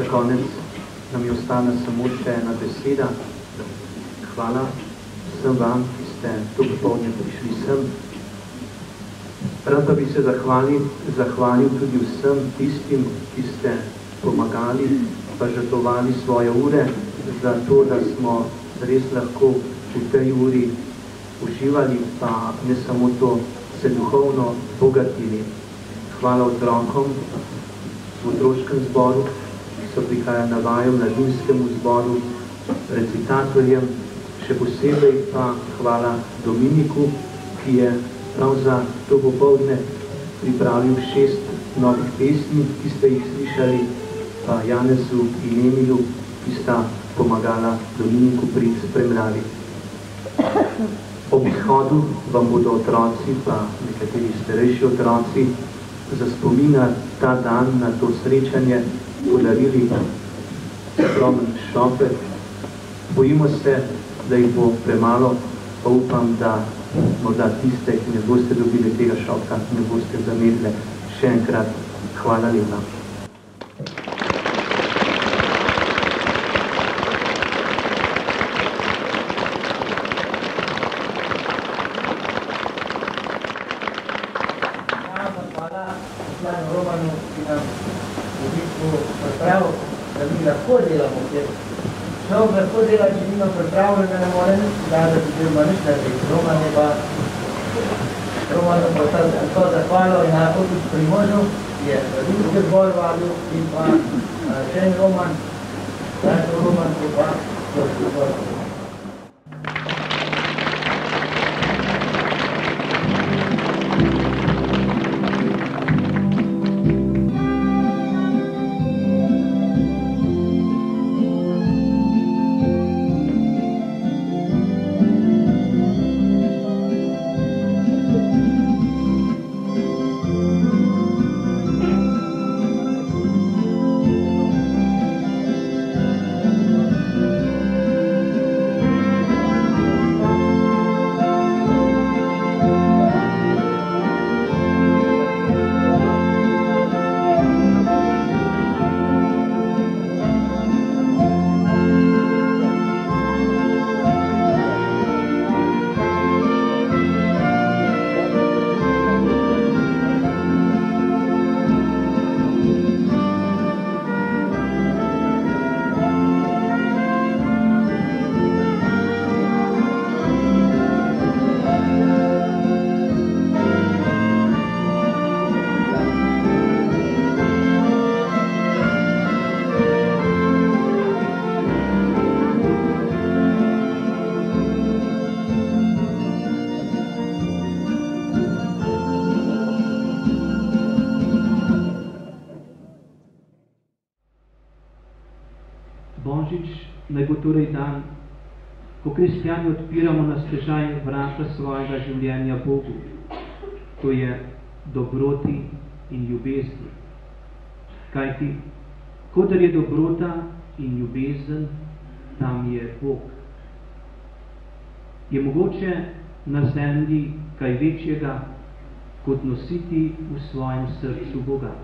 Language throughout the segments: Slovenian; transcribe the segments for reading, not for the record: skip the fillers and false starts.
konec nam je ostala samo še ena beseda. Hvala vsem vam, ki ste to popoldne prišli sem. Rad pa bi se zahvalil tudi vsem tistim, ki ste pomagali, pa žrtvovali svoje ure, za to, da smo res lahko v tej uri uživali, pa ne samo to, se duhovno bogatili. Hvala otrokom v otroškem zboru, ki so prihajali na vajo, mladinskemu zboru, recitatorjem, še posebej pa hvala Dominiku, ki je prav za to popoldne pripravil 6 novih pesmi, ki ste jih slišali, pa Janezu in Emilu, ki sta pomagala Dominiku pri spremljavi. Ob izhodu vam bodo otroci, pa nekateri starejši otroci, za spomina ta dan na to srečanje podarili skromen šopek. Bojimo se, da jih bo premalo, pa upam, da morda tiste, ki ne boste dobili tega šopka, ne boste zamerili. Še enkrat hvala lepa. Lahko delamo, ker človek lahko dela, če nima pripravljena, ne more da bi deloma nič narediti. Roman bo to zahvalil in lahko tudi Primožu, je Rimski zbor vabil in pa še en Roman, ko pa Rimski zbor. Božič naj bo torej dan ko kristjani odpiramo na stežaj vrata svojega življenja Bogu, to je dobroti in ljubezni. Kajti, kodar je dobrota in ljubezen, tam je Bog. Je mogoče na zemlji kaj večjega, kot nositi v svojem srcu Boga.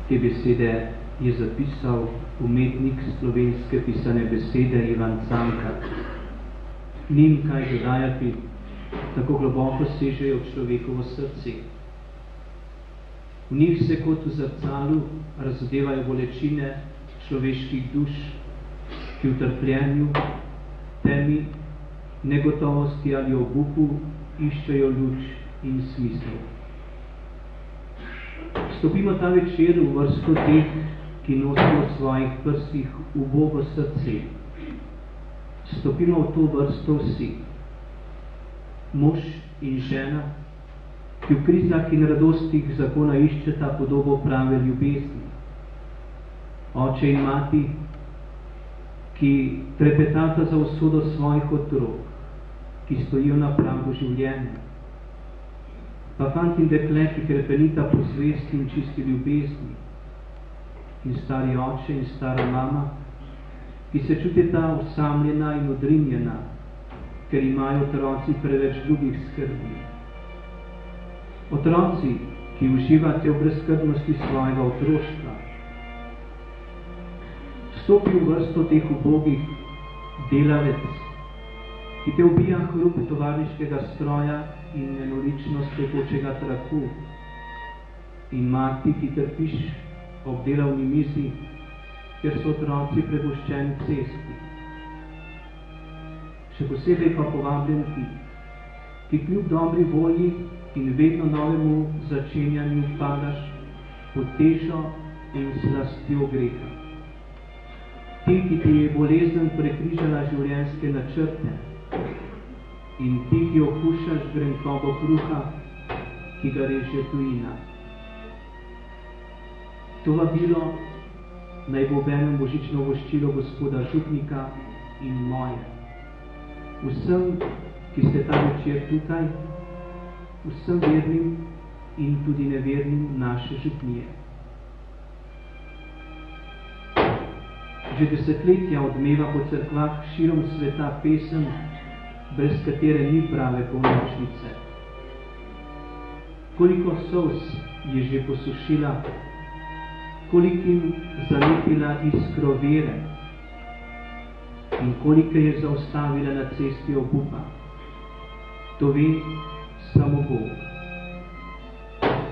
Te besede je zapisal umetnik slovenske pisane besede Ivan Cankar. Nim kaj dodajati, tako globoko sežejo v človekovo srce. V njih se kot v zrcalu razodevajo bolečine človeških duš, ki v trpljenju, temi, negotovosti ali obupu iščejo luč in smisel. Vstopimo ta večer v vrsto teh, ki nosijo v svojih prstih ubogo srce. Vstopimo v to vrsto vsi. Mož in žena, ki v krizah in radostih zakona iščeta podobo prave ljubezni. Oče in mati, ki trepetata za usodo svojih otrok, ki stojijo na pragu življenja. Pa fant in dekle, ki krepenita po zvesti in čisti ljubezni. In stari oče in stara mama, ki se čutita osamljena in odrinjena, ker imajo otroci preveč drugih skrbi. Otroci, ki uživate v brezskrbnosti svojega otroštva. Vstopi v vrsto teh ubogih delavec, ki te ubija hrup tovarniškega stroja in enoličnost tekočega traku. in mati, ki trpiš ob delovni mizi, ker so otroci prepuščeni cesti. Še posebej pa povabljen ti, ki kljub dobri volji in vedno novemu začenjanju padaš pod težo in slastjo greha. Ti, ki ti je bolezen prekrižala življenjske načrte in ti, ki okušaš grenkobo kruha, ki ga reže tujina. To vabilo naj bo obenem božično voščilo gospoda župnika in moje. Vsem, ki ste ta večer tukaj, vsem vernim in tudi nevernim naše župnije. Že desetletja odmeva po cerkvah širom sveta pesem, brez katere ni prave polnočnice. Koliko solz je že posušila, kolikim zalepila iskro vere in koliko je zaustavila na cesti obupa. To ve samo Bog.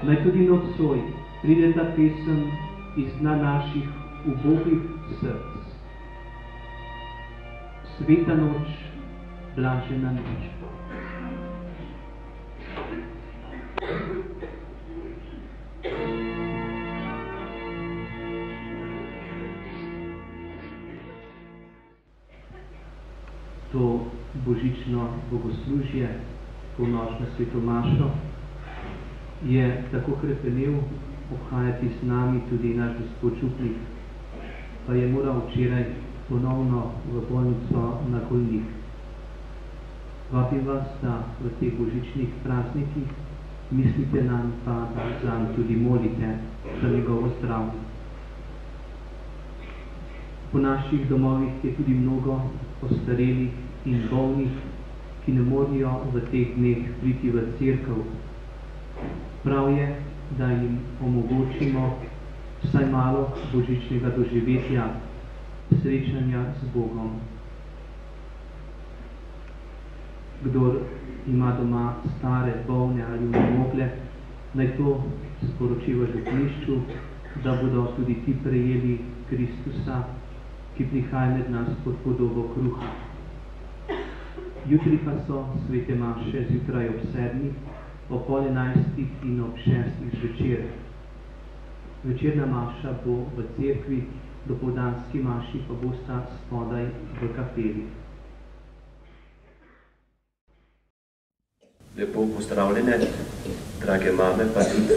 Naj tudi nocoj pride ta pesem iz dna naših ubogih src. Sveta noč, blažena noč. To božično bogoslužje, polnočno svetomašo, je tako hrepenel obhajati z nami tudi naš gospod župnik, pa je moral včeraj ponovno v bolnico na Golnik. Vabim vas, da v teh božičnih praznikih mislite nam, pa da zanj tudi molite za njegovo zdravje. Po naših domovih je tudi mnogo ostarelih in bolnih, ki ne morajo v teh dneh priti v cerkev. Prav je, da jim omogočimo vsaj malo božičnega doživetja, srečanja z Bogom. Kdor ima doma stare, bolne ali onemogle, naj to sporoči v župnišču, da bodo tudi ti prejeli Kristusa, ki prihaja med nas pod podobo kruha. Jutri pa so svete maše zjutraj ob 7, ob 11 in ob 6 zvečer. Večerna maša bo v cerkvi, dopoldanski maši pa bosta spodaj v kapeli. Lepo pozdravljene, drage mame, pa tudi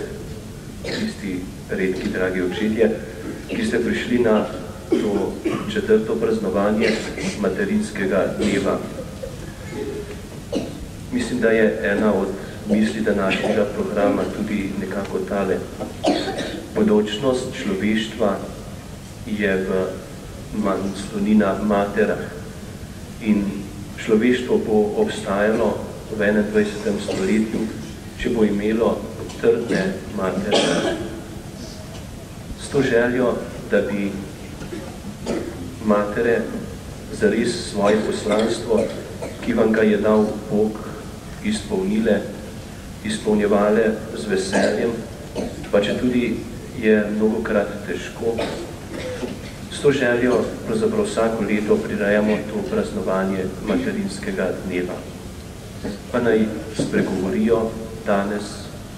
tisti redki dragi očetje, ki ste prišli na to 4. praznovanje materinskega dneva. Mislim, da je ena od misli današnjega programa tudi nekako tale. Bodočnost človeštva je sloni na materah in človeštvo bo obstajalo v 21. stoletju, če bo imelo trdne matere. S to željo, da bi matere zares svoje poslanstvo, ki vam ga je dal Bog, izpolnjevale z veseljem, pa če tudi je mnogokrat težko. S to željo pravzaprav vsako leto prirejamo to praznovanje materinskega dneva. Pa naj spregovorijo danes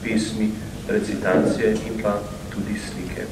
pesmi, recitacije in pa tudi slike.